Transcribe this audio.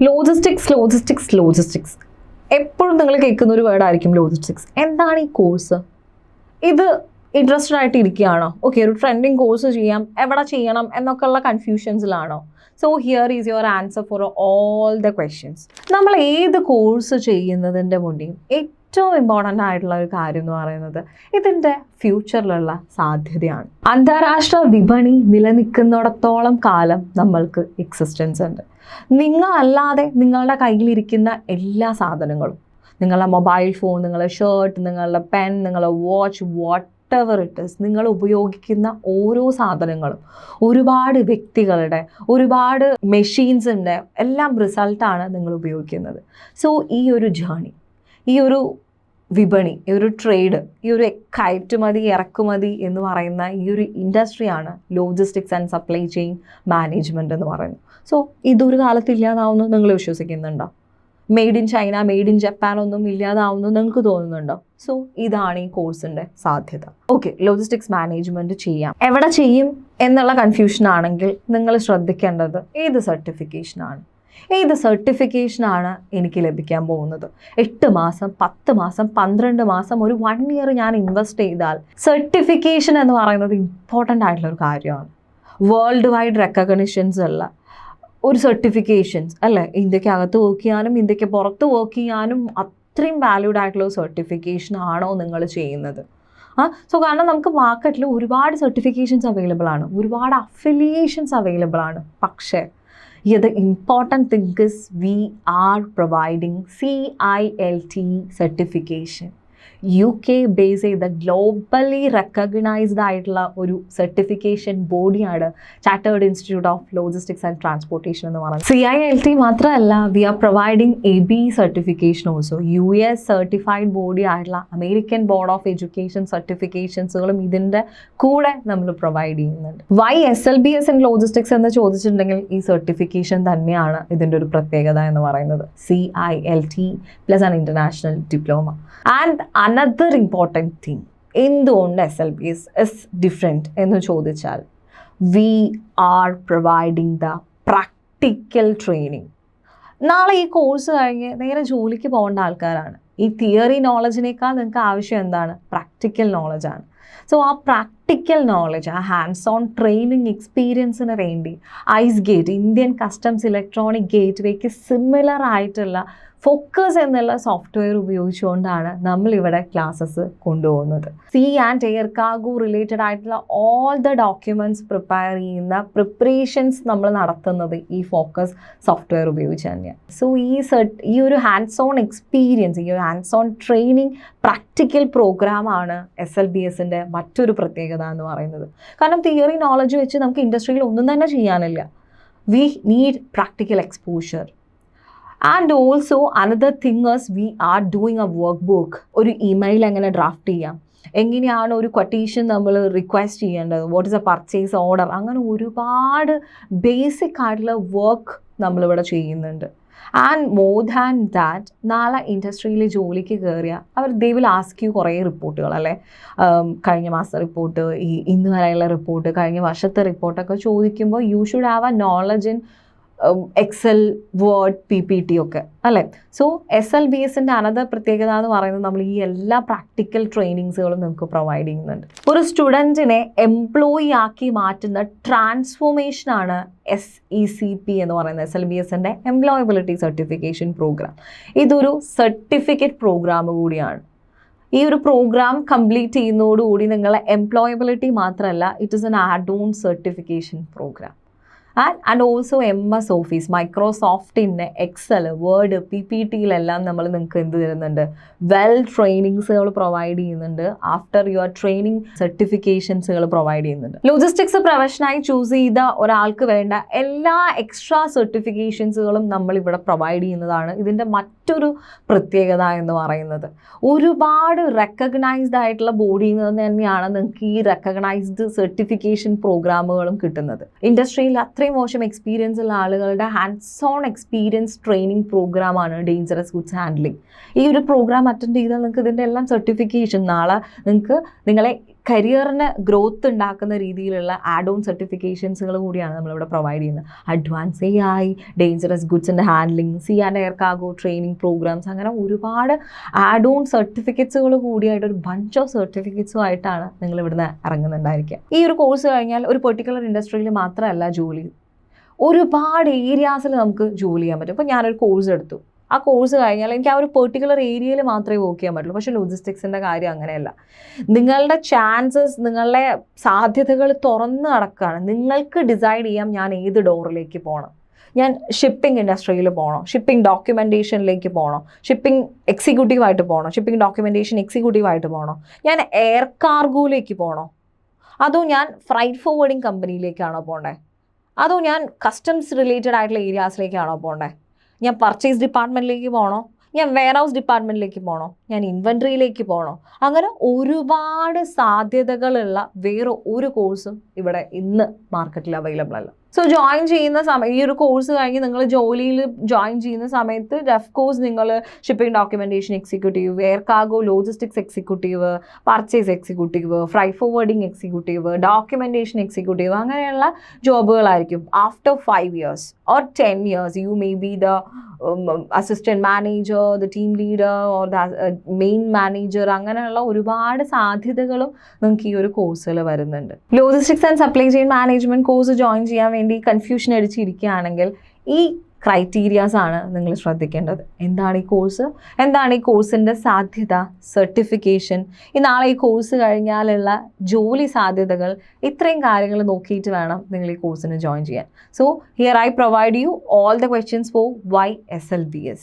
Logistics എപ്പോഴും നിങ്ങൾ കേൾക്കുന്ന ഒരു വേർഡായിരിക്കും ലോജിസ്റ്റിക്സ്. എന്താണ് ഈ കോഴ്സ്? ഇത് ഇൻട്രസ്റ്റഡ് ആയിട്ട് ഇരിക്കുകയാണോ? ഓക്കെ, ഒരു ട്രെൻഡിങ് കോഴ്സ് ചെയ്യാം, എവിടെ ചെയ്യണം എന്നൊക്കെയുള്ള കൺഫ്യൂഷൻസിലാണോ? So here is your answer for all the questions. നമ്മൾ ഏത് കോഴ്സ് ചെയ്യുന്നതിൻ്റെ മുന്നേ ഏറ്റവും ഇമ്പോർട്ടൻ്റ് ആയിട്ടുള്ള ഒരു കാര്യം എന്ന് പറയുന്നത് ഇതിൻ്റെ ഫ്യൂച്ചറിലുള്ള സാധ്യതയാണ്. അന്താരാഷ്ട്ര വിപണി നിലനിൽക്കുന്നിടത്തോളം കാലം നമ്മൾക്ക് എക്സിസ്റ്റൻസ് ഉണ്ട്. നിങ്ങളല്ലാതെ നിങ്ങളുടെ കയ്യിലിരിക്കുന്ന എല്ലാ സാധനങ്ങളും, നിങ്ങളുടെ മൊബൈൽ ഫോൺ, നിങ്ങളുടെ ഷർട്ട്, നിങ്ങളുടെ പെൻ, നിങ്ങളുടെ വാച്ച്, വാട്ടെവർ ഇറ്റ് ഈസ്, നിങ്ങൾ ഉപയോഗിക്കുന്ന ഓരോ സാധനങ്ങളും ഒരുപാട് വ്യക്തികളുടെ, ഒരുപാട് മെഷീൻസിൻ്റെ എല്ലാം റിസൾട്ടാണ് നിങ്ങൾ ഉപയോഗിക്കുന്നത്. സോ ഈ ഒരു ജേണി, ഈ ഒരു വിപണി, ഈ ഒരു ട്രേഡ്, ഈ ഒരു കയറ്റുമതി ഇറക്കുമതി എന്ന് പറയുന്ന ഈ ഒരു ഇൻഡസ്ട്രിയാണ് logistics and supply chain management എന്ന് പറയുന്നത്. സോ ഇതൊരു കാലത്ത് ഇല്ലാതാവുന്നു നിങ്ങൾ വിശ്വസിക്കുന്നുണ്ടോ? Made in China, made in Japan ഒന്നും ഇല്ലാതാവുന്നു നിങ്ങൾക്ക് തോന്നുന്നുണ്ടോ? സോ ഇതാണ് ഈ കോഴ്സിൻ്റെ സാധ്യത. ഓക്കെ, ലോജിസ്റ്റിക്സ് മാനേജ്മെൻറ്റ് ചെയ്യാം, എവിടെ ചെയ്യും എന്നുള്ള കൺഫ്യൂഷൻ ആണെങ്കിൽ നിങ്ങൾ ശ്രദ്ധിക്കേണ്ടത് ഏത് സർട്ടിഫിക്കേഷനാണ്, ഏത് സർട്ടിഫിക്കേഷനാണ് എനിക്ക് ലഭിക്കാൻ പോകുന്നത്. 8 മാസം, 10 മാസം, 12 മാസം, ഒരു 1 ഇയർ ഞാൻ ഇൻവെസ്റ്റ് ചെയ്താൽ സർട്ടിഫിക്കേഷൻ എന്ന് പറയുന്നത് ഇമ്പോർട്ടൻ്റ് ആയിട്ടുള്ളൊരു കാര്യമാണ്. വേൾഡ് വൈഡ് റെക്കഗ്നിഷൻസ് ഉള്ള ഒരു സർട്ടിഫിക്കേഷൻസ് അല്ലേ, ഇന്ത്യക്കകത്ത് വർക്ക് ചെയ്യാനും ഇന്ത്യക്ക് പുറത്ത് വർക്ക് ചെയ്യാനും അത്രയും വാല്യൂഡ് ആയിട്ടുള്ള ഒരു സർട്ടിഫിക്കേഷൻ ആണോ നിങ്ങൾ ചെയ്യുന്നത്? സോ കാരണം നമുക്ക് മാർക്കറ്റിൽ ഒരുപാട് സർട്ടിഫിക്കേഷൻസ് അവൈലബിൾ ആണ്, ഒരുപാട് അഫിലിയേഷൻസ് അവൈലബിൾ ആണ്. പക്ഷേ the important thing is we are providing CILT certification. UK base ചെയ്ത ഗ്ലോബലി റെക്കഗ്നൈസ്ഡ് ആയിട്ടുള്ള ഒരു സർട്ടിഫിക്കേഷൻ ബോഡിയാണ് chartered institute of logistics and transportation എന്ന് പറയുന്നത്. CILT മാത്രമല്ല, we are providing AB certification also. US certified body ആയിട്ടുള്ള അമേരിക്കൻ ബോർഡ് ഓഫ് എഡ്യൂക്കേഷൻ സർട്ടിഫിക്കേഷൻസുകളും ഇതിൻ്റെ കൂടെ നമ്മൾ പ്രൊവൈഡ് ചെയ്യുന്നുണ്ട്. വൈ SLBS ഇൻ ലോജിസ്റ്റിക്സ് എന്ന് ചോദിച്ചിട്ടുണ്ടെങ്കിൽ ഈ സർട്ടിഫിക്കേഷൻ തന്നെയാണ് ഇതിൻ്റെ ഒരു പ്രത്യേകത എന്ന് പറയുന്നത്. CILT plus an international diploma. And another important thing, എന്തുകൊണ്ട് SLBS ഇസ് ഡിഫറെൻറ്റ് എന്ന് ചോദിച്ചാൽ, we are providing the practical training. നാളെ ഈ കോഴ്സ് കഴിഞ്ഞ് നേരെ ജോലിക്ക് പോകേണ്ട ആൾക്കാരാണ്. ഈ തിയറി നോളജിനേക്കാൾ നിങ്ങൾക്ക് ആവശ്യം എന്താണ്? പ്രാക്ടിക്കൽ നോളജാണ്. സോ ആ പ്രാക്ടിക്കൽ നോളജ്, ആ ഹാൻഡ്സ് ഓൺ ട്രെയിനിങ് എക്സ്പീരിയൻസിന് വേണ്ടി ICEGATE, Indian customs electronic ഗേറ്റ്വേക്ക് സിമിലർ ആയിട്ടുള്ള ഫോക്കസ് എന്നുള്ള സോഫ്റ്റ്വെയർ ഉപയോഗിച്ചുകൊണ്ടാണ് നമ്മളിവിടെ ക്ലാസ്സസ് കൊണ്ടുപോകുന്നത്. Sea and air cargo related ആയിട്ടുള്ള ഓൾ ദ ഡോക്യുമെൻറ്റ്സ് പ്രിപ്പയർ ചെയ്യുന്ന പ്രിപ്പറേഷൻസ് നമ്മൾ നടത്തുന്നത് ഈ ഫോക്കസ് സോഫ്റ്റ്വെയർ ഉപയോഗിച്ച് തന്നെയാണ്. സോ ഈ ഒരു ഹാൻഡ്സ് ഓൺ എക്സ്പീരിയൻസ്, ഈ ഒരു ഹാൻഡ്സ് ഓൺ ട്രെയിനിങ് പ്രാക്ടിക്കൽ പ്രോഗ്രാമാണ് SLBSൻ്റെ മറ്റൊരു പ്രത്യേകത എന്ന് പറയുന്നത്. കാരണം തിയറി നോളജ് വെച്ച് നമുക്ക് ഇൻഡസ്ട്രിയിൽ ഒന്നും തന്നെ ചെയ്യാനില്ല. We need practical exposure. And also another thing is we are doing a work book. ഒരു ഇമെയിൽ എങ്ങനെ ഡ്രാഫ്റ്റ് ചെയ്യാം, എങ്ങനെയാണ് ഒരു ക്വട്ടേഷൻ നമ്മൾ റിക്വസ്റ്റ് ചെയ്യേണ്ടത്, what is a purchase order, അങ്ങനെ ഒരുപാട് ബേസിക് ആയിട്ടുള്ള വർക്ക് നമ്മളിവിടെ ചെയ്യുന്നുണ്ട്. ആൻഡ് മോർ ദാൻ ദാറ്റ്, നാളെ ഇൻഡസ്ട്രിയിൽ ജോലിക്ക് കയറിയാൽ ദേ വിൽ ആസ്ക് യു കുറേ റിപ്പോർട്ടുകൾ അല്ലേ, കഴിഞ്ഞ മാസത്തെ റിപ്പോർട്ട്, ഇന്ന് വരെയുള്ള റിപ്പോർട്ട്, കഴിഞ്ഞ വർഷത്തെ റിപ്പോർട്ടൊക്കെ ചോദിക്കുമ്പോൾ you should have a knowledge in Excel, Word, PPT ഒക്കെ അല്ലേ. സോ SLBSൻ്റെ അനദർ പ്രത്യേകത എന്ന് പറയുന്നത് നമ്മൾ ഈ എല്ലാ പ്രാക്ടിക്കൽ ട്രെയിനിങ്സുകളും നമുക്ക് പ്രൊവൈഡ് ചെയ്യുന്നുണ്ട്. ഒരു സ്റ്റുഡൻറ്റിനെ എംപ്ലോയി ആക്കി മാറ്റുന്ന ട്രാൻസ്ഫോർമേഷനാണ് SECP എന്ന് പറയുന്നത്, SLBSൻ്റെ എംപ്ലോയബിലിറ്റി സർട്ടിഫിക്കേഷൻ പ്രോഗ്രാം. ഇതൊരു സർട്ടിഫിക്കറ്റ് പ്രോഗ്രാം കൂടിയാണ്. ഈ ഒരു പ്രോഗ്രാം കംപ്ലീറ്റ് ചെയ്യുന്നതോടുകൂടി നിങ്ങളെ എംപ്ലോയബിലിറ്റി മാത്രമല്ല, it is an add on certification program. And also MS office, മൈക്രോസോഫ്റ്റിൻ്റെ എക്സൽ, വേർഡ്, PPTയിലെല്ലാം നമ്മൾ നിങ്ങൾക്ക് എന്ത് തരുന്നുണ്ട്? വെൽ ട്രെയിനിങ്സുകൾ പ്രൊവൈഡ് ചെയ്യുന്നുണ്ട്. ആഫ്റ്റർ യുവർ ട്രെയിനിങ് സർട്ടിഫിക്കേഷൻസുകൾ പ്രൊവൈഡ് ചെയ്യുന്നുണ്ട്. ലോജിസ്റ്റിക്സ് പ്രൊഫഷനായി ചൂസ് ചെയ്ത ഒരാൾക്ക് വേണ്ട എല്ലാ എക്സ്ട്രാ സർട്ടിഫിക്കേഷൻസുകളും നമ്മളിവിടെ പ്രൊവൈഡ് ചെയ്യുന്നതാണ്. ഇതിൻ്റെ മറ്റൊരു പ്രത്യേകത എന്ന് പറയുന്നത്, ഒരുപാട് റെക്കഗ്നൈസ്ഡ് ആയിട്ടുള്ള ബോഡിയിൽ നിന്ന് തന്നെയാണ് നിങ്ങൾക്ക് ഈ റെക്കഗ്നൈസ്ഡ് സർട്ടിഫിക്കേഷൻ പ്രോഗ്രാമുകളും കിട്ടുന്നത്. ഇൻഡസ്ട്രിയിൽ അത്രയും മോശം എക്സ്പീരിയൻസ് ഉള്ള ആളുകളുടെ ഹാൻഡ്സ് ഓൺ എക്സ്പീരിയൻസ് ട്രെയിനിങ് പ്രോഗ്രാമാണ് ഡേഞ്ചറസ് ഗുഡ്സ് ഹാൻഡ്ലിംഗ്. ഈ ഒരു പ്രോഗ്രാം അറ്റൻഡ് ചെയ്താൽ നിങ്ങൾക്ക് ഇതിൻ്റെ എല്ലാം സർട്ടിഫിക്കേഷൻ നാളെ നിങ്ങളെ കരിയറിന് ഗ്രോത്ത് ഉണ്ടാക്കുന്ന രീതിയിലുള്ള ആഡ് ഓൺ സർട്ടിഫിക്കേഷൻസുകൾ കൂടിയാണ് നമ്മളിവിടെ പ്രൊവൈഡ് ചെയ്യുന്നത്. അഡ്വാൻസ് AI, ഡേഞ്ചറസ് ഗുഡ്സിൻ്റെ handling, sea and air cargo training programs, അങ്ങനെ ഒരുപാട് ആഡ് ഓൺ സർട്ടിഫിക്കറ്റ്സുകൾ കൂടിയായിട്ട് ഒരു ബഞ്ച് ഓഫ് സർട്ടിഫിക്കറ്റ്സുമായിട്ടാണ് നിങ്ങൾ ഇവിടുന്ന് ഇറങ്ങുന്നുണ്ടായിരിക്കുക. ഈ ഒരു കോഴ്സ് കഴിഞ്ഞാൽ ഒരു പെർട്ടിക്കുലർ ഇൻഡസ്ട്രിയിൽ മാത്രമല്ല ജോലി, ഒരുപാട് ഏരിയാസിൽ നമുക്ക് ജോലി ചെയ്യാൻ പറ്റും. ഇപ്പോൾ ഞാനൊരു കോഴ്സ് എടുത്തു, ആ കോഴ്സ് കഴിഞ്ഞാൽ എനിക്ക് ആ ഒരു പെർട്ടിക്കുലർ ഏരിയയിൽ മാത്രമേ വർക്ക് ചെയ്യാൻ പറ്റുള്ളൂ. പക്ഷേ ലോജിസ്റ്റിക്സിൻ്റെ കാര്യം അങ്ങനെയല്ല. നിങ്ങളുടെ ചാൻസസ്, നിങ്ങളുടെ സാധ്യതകൾ തുറന്ന് കിടക്കുകയാണ്. നിങ്ങൾക്ക് ഡിസൈഡ് ചെയ്യാം ഞാൻ ഏത് ഡോറിലേക്ക് പോകണം. ഞാൻ ഷിപ്പിംഗ് ഇൻഡസ്ട്രിയിൽ പോകണോ, ഷിപ്പിംഗ് ഡോക്യുമെൻറ്റേഷനിലേക്ക് പോകണോ, ഷിപ്പിംഗ് എക്സിക്യൂട്ടീവായിട്ട് പോകണോ, ഷിപ്പിംഗ് ഡോക്യുമെൻറ്റേഷൻ എക്സിക്യൂട്ടീവായിട്ട് പോകണോ, ഞാൻ എയർ കാർഗോയിലേക്ക് പോകണോ, അതോ ഞാൻ ഫ്രൈറ്റ് ഫോർവേഡിങ് കമ്പനിയിലേക്കാണോ പോകേണ്ടത്, അതോ ഞാൻ കസ്റ്റംസ് റിലേറ്റഡ് ആയിട്ടുള്ള ഏരിയാസിലേക്കാണോ പോകേണ്ടത്, ഞാൻ പർച്ചേസ് ഡിപ്പാർട്ട്മെൻറ്റിലേക്ക് പോകണോ, ഞാൻ വെയർ ഹൗസ് ഡിപ്പാർട്ട്മെൻറ്റിലേക്ക് പോകണോ, ഞാൻ ഇൻവെൻട്രിയിലേക്ക് പോകണോ, അങ്ങനെ ഒരുപാട് സാധ്യതകളുള്ള വേറെ ഒരു കോഴ്സും ഇവിടെ ഇന്ന് മാർക്കറ്റിൽ അവൈലബിൾ അല്ല. സോ ജോയിൻ ചെയ്യുന്ന സമയം, ഈ ഒരു കോഴ്സ് കഴിഞ്ഞ് നിങ്ങൾ ജോലിയിൽ ജോയിൻ ചെയ്യുന്ന സമയത്ത് ഓഫ് കോഴ്സ് നിങ്ങൾ shipping documentation executive, air cargo logistics executive, purchase executive, freight forwarding executive, documentation executive, അങ്ങനെയുള്ള ജോബുകളായിരിക്കും. After 5 years or 10 years you may be the assistant manager, the team leader or the main manager. അങ്ങനെയുള്ള ഒരുപാട് സാധ്യതകളും നിങ്ങൾക്ക് ഈ ഒരു കോഴ്സിൽ വരുന്നുണ്ട്. Logistics and supply chain management course join ചെയ്യാൻ വേണ്ടി കൺഫ്യൂഷൻ അടിച്ചിരിക്കുകയാണെങ്കിൽ ഈ ക്രൈറ്റീരിയാസ് ആണ് നിങ്ങൾ ശ്രദ്ധിക്കേണ്ടത്. എന്താണ് ഈ കോഴ്സ്, എന്താണ് ഈ കോഴ്സിൻ്റെ സാധ്യത, സർട്ടിഫിക്കേഷൻ, ഈ നാളെ ഈ കോഴ്സ് കഴിഞ്ഞാലുള്ള ജോലി സാധ്യതകൾ, ഇത്രയും കാര്യങ്ങൾ നോക്കിയിട്ട് വേണം നിങ്ങൾ ഈ കോഴ്സിന് ജോയിൻ ചെയ്യാൻ. So here I provide you all the questions four why SLBS.